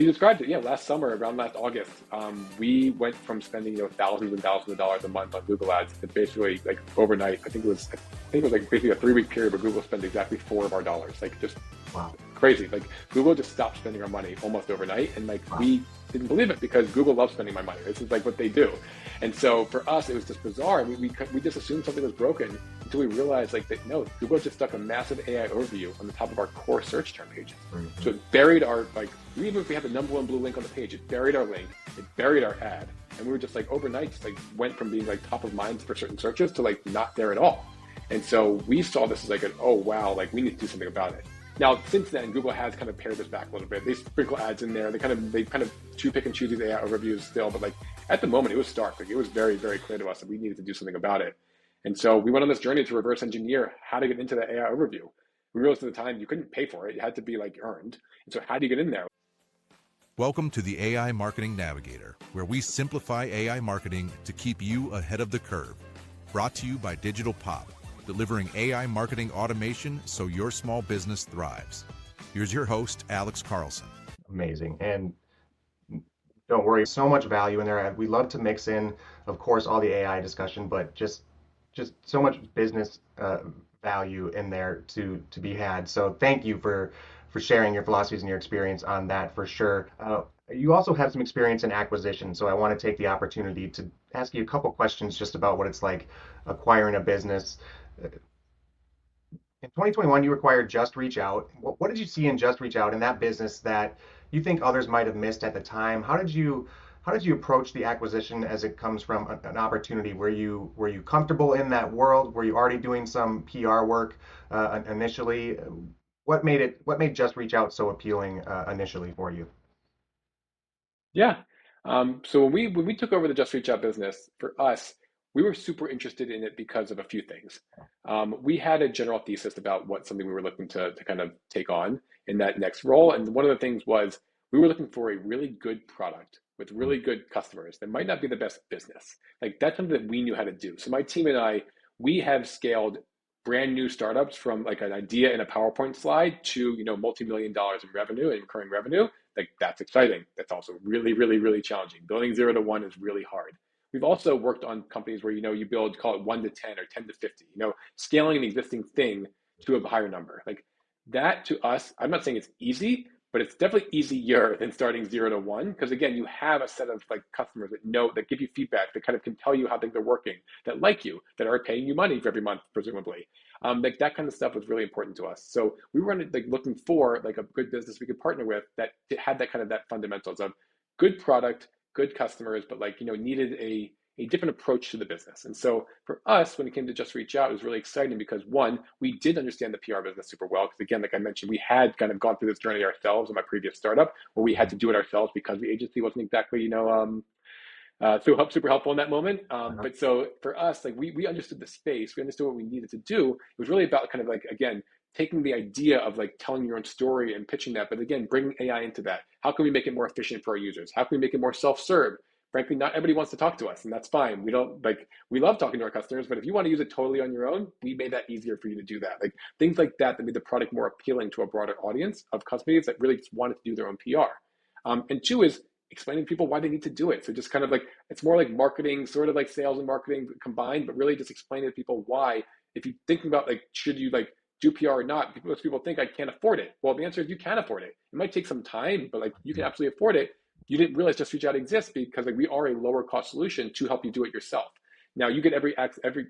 You described it. Yeah, last summer, around last August, we went from spending thousands and thousands of dollars a month on Google Ads to basically like overnight. I think it was like basically a 3 week period where Google spent exactly four of our dollars. Like just Wow. crazy. Like Google just stopped spending our money almost overnight, and like Wow. we didn't believe it because Google loves spending my money. This is like what they do. And so for us, it was just bizarre. We just assumed something was broken until we realized like that no, Google just stuck a massive AI overview on the top of our core search term pages. Mm-hmm. So it buried our like even if we had the number one blue link on the page, it buried our link, it buried our ad, and we were just like overnight just like went from being like top of mind for certain searches to like not there at all. And so we saw this as like an oh wow, like we need to do something about it. Now, since then, Google has kind of pared this back a little bit. They sprinkle ads in there. They kind of pick and choose these AI overviews still. But like at the moment, it was stark. Like it was very, very clear to us that we needed to do something about it. And so we went on this journey to reverse engineer how to get into the AI overview. We realized at the time you couldn't pay for it. It had to be like earned. And so how do you get in there? Welcome to the AI Marketing Navigator, where we simplify AI marketing to keep you ahead of the curve. Brought to you by Digital Pop, delivering AI marketing automation so your small business thrives. Here's your host, Alex Carlson. Amazing. And don't worry, so much value in there. We love to mix in, of course, all the AI discussion, but just so much business value in there to be had. So thank you for sharing your philosophies and your experience on that for sure. You also have some experience in acquisition, so I want to take the opportunity to ask you a couple questions just about what it's like acquiring a business. In 2021, you acquired Just Reach Out. What did you see in Just Reach Out in that business that you think others might have missed at the time? How did you approach the acquisition as it comes from an opportunity? Were you comfortable in that world? Were you already doing some PR work initially? What made Just Reach Out so appealing initially for you? Yeah. So when we took over the Just Reach Out business, for us, we were super interested in it because of a few things. We had a general thesis about what something we were looking to kind of take on in that next role. And one of the things was we were looking for a really good product with really good customers that might not be the best business. Like that's something that we knew how to do. So my team and I, we have scaled brand new startups from like an idea in a PowerPoint slide to, multi-million dollars in revenue and recurring revenue. Like that's exciting. That's also really, really, really challenging. Building 0 to 1 is really hard. We've also worked on companies where, you build, call it 1 to 10 or 10 to 50, scaling an existing thing to a higher number. Like that to us, I'm not saying it's easy, but it's definitely easier than starting 0 to 1. Because again, you have a set of like customers that give you feedback, that kind of can tell you how things are working, that like you, that are paying you money for every month, presumably. Like that kind of stuff was really important to us. So we were like looking for like a good business we could partner with that had that kind of that fundamentals of good product, good customers, but like, needed a different approach to the business. And so for us, when it came to Just Reach Out, it was really exciting because one, we did understand the PR business super well. Because again, like I mentioned, we had kind of gone through this journey ourselves in my previous startup where we had to do it ourselves because the agency wasn't exactly, super helpful in that moment. But so for us, like we understood the space, we understood what we needed to do. It was really about kind of like, again, taking the idea of like telling your own story and pitching that, but again, bringing AI into that. How can we make it more efficient for our users? How can we make it more self-serve? Frankly, not everybody wants to talk to us, and that's fine. We love talking to our customers, but if you want to use it totally on your own, we made that easier for you to do that. Like things like that made the product more appealing to a broader audience of companies that really just wanted to do their own PR. And two is explaining to people why they need to do it. So just kind of like, it's more like marketing, sort of like sales and marketing combined, but really just explaining to people why, if you're thinking about like, should you like do PR or not, most people think I can't afford it. Well, the answer is you can afford it. It might take some time, but like you can absolutely afford it. You didn't realize Just Reach Out exists because like we are a lower cost solution to help you do it yourself. Now you get every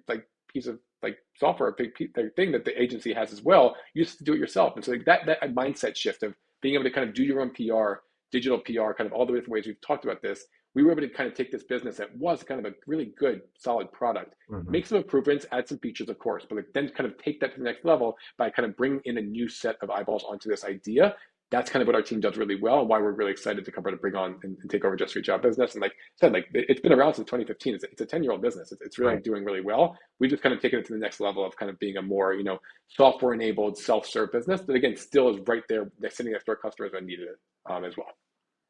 like piece of like software, big thing that the agency has as well. You just do it yourself. And so like that mindset shift of being able to kind of do your own PR, digital PR, kind of all the different ways we've talked about this, we were able to kind of take this business that was kind of a really good, solid product, make some improvements, add some features, of course, but like then kind of take that to the next level by kind of bringing in a new set of eyeballs onto this idea. That's kind of what our team does really well, and why we're really excited to come to bring on and take over Just Reach Out business. And like I said, like it's been around since 2015. It's a 10-year-old business. It's really doing really well. We've just kind of taken it to the next level of kind of being a more, software-enabled, self-serve business that again still is right there, sitting next to our customers that needed it as well.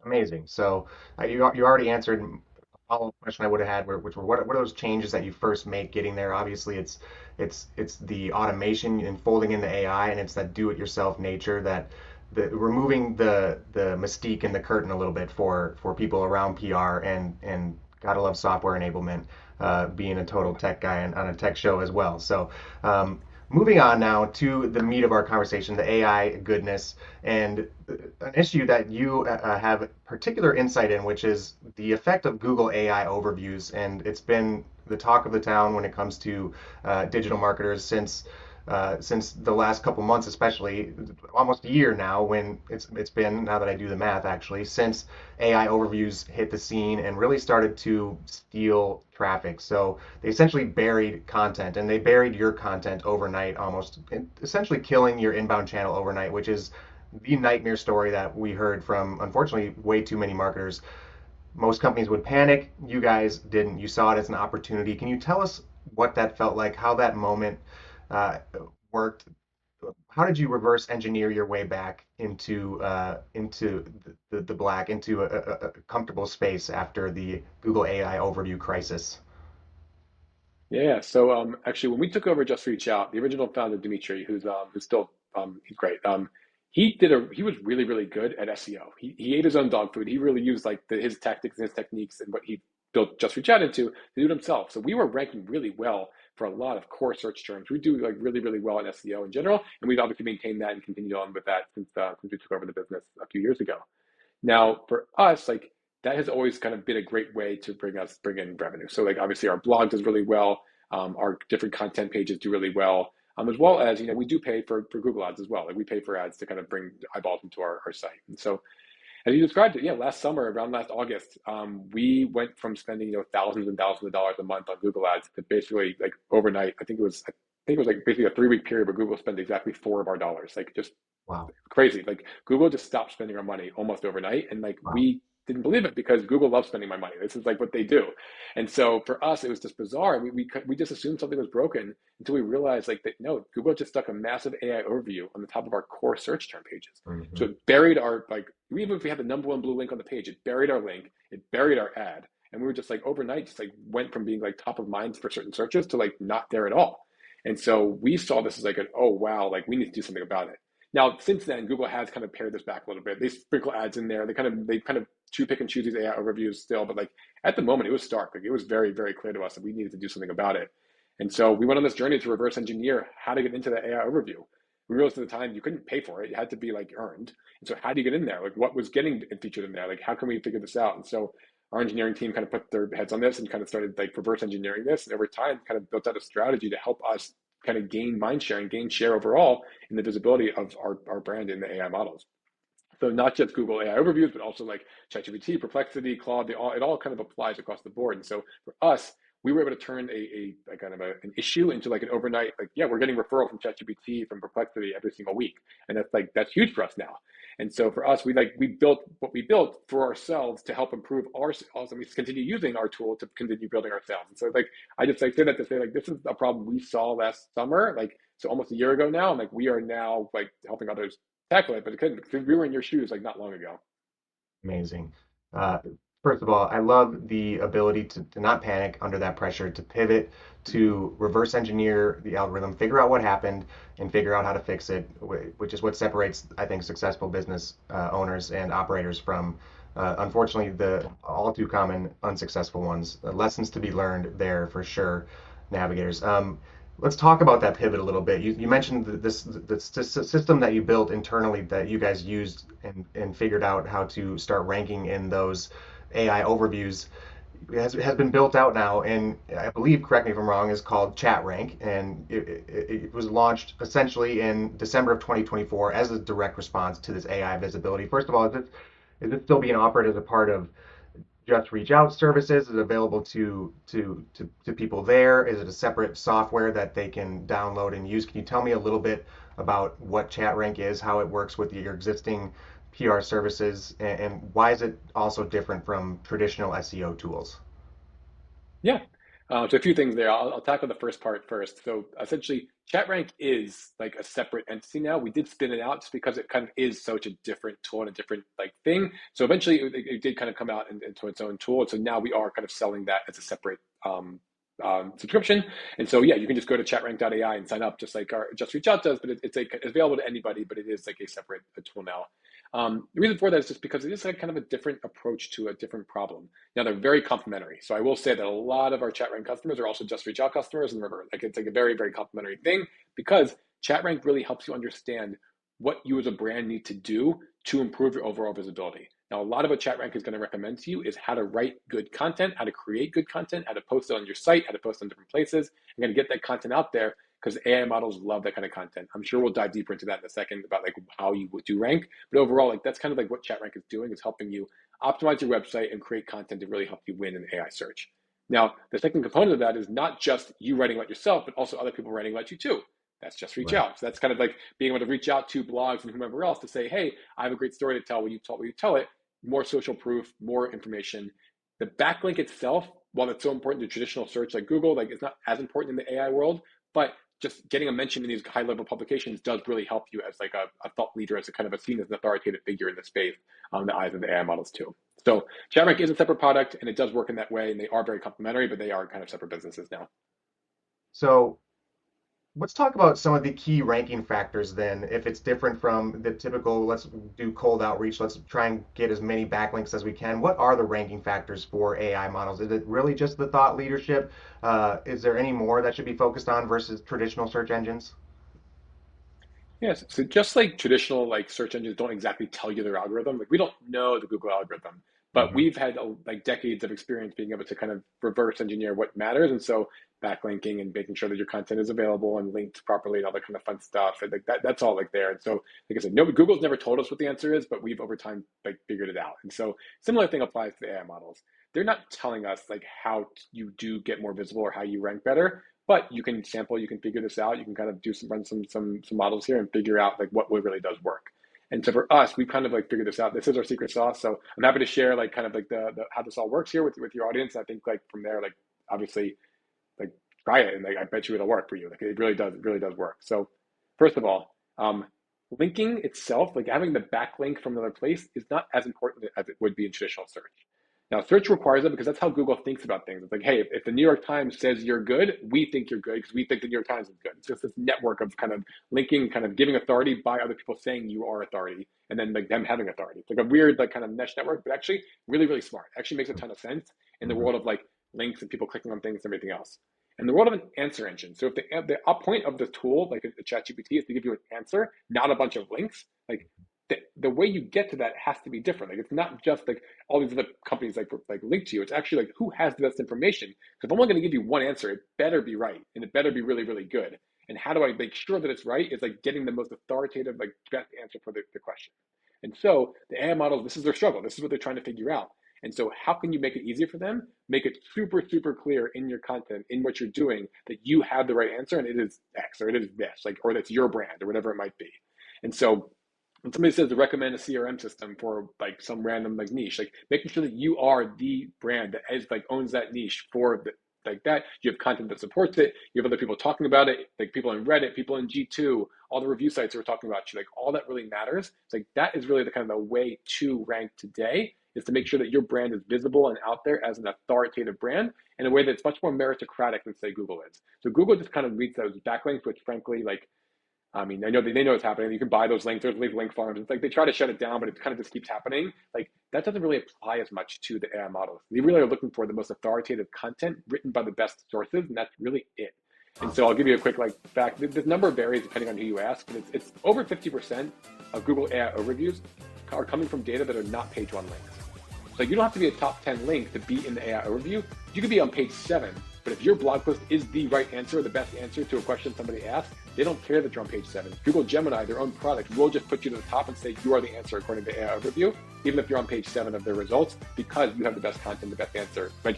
Amazing. So you already answered a follow-up question I would have had, which were what are those changes that you first make getting there? Obviously, it's the automation and folding in the AI, and it's that do-it-yourself nature that removing the mystique and the curtain a little bit for people around PR and gotta love software enablement, being a total tech guy and on a tech show as well. So moving on now to the meat of our conversation, the AI goodness, and an issue that you have particular insight in, which is the effect of Google AI overviews. And it's been the talk of the town when it comes to digital marketers since the last couple months, especially almost a year now, when it's been, now that I do the math actually, since AI overviews hit the scene and really started to steal traffic. So they essentially buried content, and they buried your content overnight, almost essentially killing your inbound channel overnight, which is the nightmare story that we heard from, unfortunately, way too many marketers. Most companies would panic. You guys didn't. You saw it as an opportunity. Can you tell us what that felt like, how that moment uh, worked? How did you reverse engineer your way back into the black, into a comfortable space after the Google AI overview crisis? Yeah. So actually, when we took over Just Reach Out, the original founder Dmitri, who's still he's great. He was really really good at SEO. He ate his own dog food. He really used like his tactics and his techniques and what he built Just Reach Out into to do it himself. So we were ranking really well for a lot of core search terms. We do like really really well in SEO in general, and we've obviously maintained that and continued on with that since we took over the business a few years ago. Now, for us, like that has always kind of been a great way to bring in revenue. So like obviously our blog does really well, our different content pages do really well, as well as we do pay for Google ads as well. Like we pay for ads to kind of bring eyeballs into our site. And so as you described it, yeah, last summer around last August, we went from spending thousands and thousands of dollars a month on Google ads to basically like overnight. I think it was like basically a 3 week period where Google spent exactly four of our dollars, like just Wow. crazy. Like Google just stopped spending our money almost overnight, and like Wow. we didn't believe it because Google loves spending my money. This is like what they do, and so for us, it was just bizarre. We just assumed something was broken until we realized like that no, Google just stuck a massive AI overview on the top of our core search term pages. So Hmm. it buried our like even if we had the number one blue link on the page, it buried our link, it buried our ad, and we were just like overnight just like went from being like top of mind for certain searches to like not there at all. And so we saw this as like an oh wow, like we need to do something about it. Now, since then, Google has kind of pared this back a little bit. They sprinkle ads in there. They kind of pick and choose these AI overviews still, but like at the moment, it was stark. Like it was very very clear to us that we needed to do something about it. And so we went on this journey to reverse engineer how to get into the AI overview. We realized at the time you couldn't pay for it; it had to be like earned. And so how do you get in there? Like what was getting featured in there? Like how can we figure this out? And so our engineering team kind of put their heads on this and kind of started like reverse engineering this, and over time, kind of built out a strategy to help us kind of gain mind share and gain share overall in the visibility of our brand in the AI models. So not just Google AI overviews, but also like ChatGPT, Perplexity, Claude, it all kind of applies across the board. And so for us, we were able to turn a kind of an issue into like an overnight, like, yeah, we're getting referral from ChatGPT, from Perplexity every single week. And that's huge for us now. And so for us, we built what we built for ourselves to help improve our sales, and we continue using our tool to continue building our sales. And so like I just like say that to say like this is a problem we saw last summer, like so almost a year ago now, and like we are now like helping others tackle it, but it couldn't because we were in your shoes like not long ago. Amazing. Uh, First of all, I love the ability to not panic under that pressure, to pivot, to reverse engineer the algorithm, figure out what happened, and figure out how to fix it, which is what separates, I think, successful business owners and operators from, unfortunately, the all too common unsuccessful ones. Lessons to be learned there for sure, navigators. Let's talk about that pivot a little bit. You mentioned this system that you built internally that you guys used and figured out how to start ranking in those AI overviews. Has been built out now, and I believe, correct me if I'm wrong, is called ChatRank, and it was launched essentially in December of 2024 as a direct response to this AI visibility. First of all, is it still being offered as a part of just reach out services? Is it available to people there? Is it a separate software that they can download and use? Can you tell me a little bit about what ChatRank is, how it works with your existing PR services, and why is it also different from traditional SEO tools? Yeah. So a few things there. I'll tackle the first part first. So essentially, ChatRank is like a separate entity now. We did spin it out just because it kind of is such a different tool and a different like thing. So eventually, it did kind of come out into its own tool. And so now we are kind of selling that as a separate subscription. And so, yeah, you can just go to chatrank.ai and sign up just like our Just Reach Out does, but it's available to anybody, but it is like a separate tool now. The reason for that is just because it is like kind of a different approach to a different problem. Now, they're very complementary. So I will say that a lot of our ChatRank customers are also Just Reach Out customers, and remember, like it's like a very, very complementary thing because ChatRank really helps you understand what you as a brand need to do to improve your overall visibility. Now, a lot of what ChatRank is going to recommend to you is how to write good content, how to create good content, how to post it on your site, how to post it on different places. You're going to get that content out there because AI models love that kind of content. I'm sure we'll dive deeper into that in a second about like how you would do rank. But overall, like that's kind of like what ChatRank is doing, is helping you optimize your website and create content to really help you win in AI search. Now, the second component of that is not just you writing about yourself, but also other people writing about you too. That's Just Reach Out. So that's kind of like being able to reach out to blogs and whomever else to say, hey, I have a great story to tell. Will you tell it? More social proof, more information. The backlink itself, while it's so important to traditional search like Google, like it's not as important in the AI world, but just getting a mention in these high-level publications does really help you as like a thought leader, as a kind of a seen as an authoritative figure in the space on the eyes of the AI models too. So ChatRank is a separate product, and it does work in that way, and they are very complementary, but they are kind of separate businesses now. So let's talk about some of the key ranking factors then. If it's different from the typical, let's do cold outreach, let's try and get as many backlinks as we can. What are the ranking factors for AI models? Is it really just the thought leadership? Is there any more that should be focused on versus traditional search engines? Yes, so just like traditional like search engines don't exactly tell you their algorithm, like we don't know the Google algorithm, but Hmm. we've had like decades of experience being able to kind of reverse engineer what matters, and so backlinking and making sure that your content is available and linked properly and all that kind of fun stuff, and like that's all like there. And so, like I said, no, Google's never told us what the answer is, but we've over time like figured it out. And so, similar thing applies to the AI models. They're not telling us like how you do get more visible or how you rank better, but you can sample, you can figure this out, you can kind of do run some models here and figure out like what really does work. And so for us, we kind of like figured this out. This is our secret sauce. So I'm happy to share like kind of like the how this all works here with your audience. I think like from there, like obviously like try it and like I bet you it'll work for you. Like it really does work. So first of all, linking itself, like having the backlink from another place is not as important as it would be in traditional search. Now, search requires it because that's how Google thinks about things. It's like, hey, if the New York Times says you're good, we think you're good because we think the New York Times is good. It's just this network of kind of linking, kind of giving authority by other people saying you are authority, and then like them having authority. It's like a weird like kind of mesh network, but actually really smart. It actually makes a ton of sense in the world of like links and people clicking on things and everything else. In the world of an answer engine, so if the point of the tool, like a ChatGPT, is to give you an answer, not a bunch of links, like the way you get to that has to be different. Like it's not just like all these other companies like link to you. It's actually like who has the best information. Because if I'm only going to give you one answer, it better be right and it better be really good. And how do I make sure that it's right? Is like getting the most authoritative, like best answer for the question. And so the AI models, this is their struggle. This is what they're trying to figure out. And so how can you make it easier for them? Make it super clear in your content, in what you're doing, that you have the right answer and it is X or it is this, like, or that's your brand or whatever it might be. And so when somebody says to recommend a CRM system for like some random like niche, like making sure that you are the brand that is like owns that niche for the, like that. You have content that supports it. You have other people talking about it, like people in Reddit, people in G2, all the review sites are talking about you. Like all that really matters. It's like that is really the kind of the way to rank today, is to make sure that your brand is visible and out there as an authoritative brand in a way that's much more meritocratic than say Google is. So Google just kind of reads those backlinks, which frankly, like I mean, I know they know what's happening. You can buy those links. There's link farms. It's like they try to shut it down, but it kind of just keeps happening. Like that doesn't really apply as much to the AI models. They really are looking for the most authoritative content written by the best sources, and that's really it. And so I'll give you a quick like fact. This number varies depending on who you ask, but it's over 50% of Google AI overviews are coming from data that are not page one links. So you don't have to be a top 10 link to be in the AI overview. You could be on page 7, but if your blog post is the right answer, the best answer to a question somebody asked, they don't care that you're on page 7. Google Gemini, their own product, will just put you to the top and say you are the answer according to AI overview, even if you're on page 7 of their results, because you have the best content, the best answer. It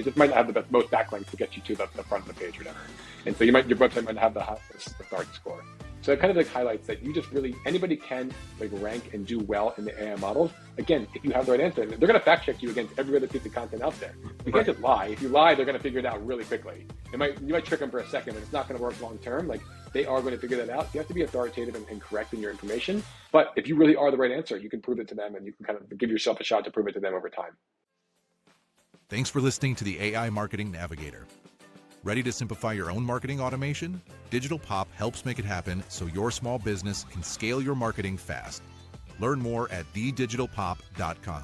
just might not have the most backlinks to get you to the front of the page or whatever. And so your website might not have the highest authority score. So it kind of like highlights that you just really, anybody can like rank and do well in the AI models. Again, if you have the right answer, they're going to fact check you against every other piece of content out there. You can't just lie. If you lie, they're going to figure it out really quickly. You might trick them for a second, but it's not going to work long term. Like they are going to figure that out. You have to be authoritative and correct in your information. But if you really are the right answer, you can prove it to them and you can kind of give yourself a shot to prove it to them over time. Thanks for listening to the AI Marketing Navigator. Ready to simplify your own marketing automation? Digital Pop helps make it happen so your small business can scale your marketing fast. Learn more at thedigitalpop.com.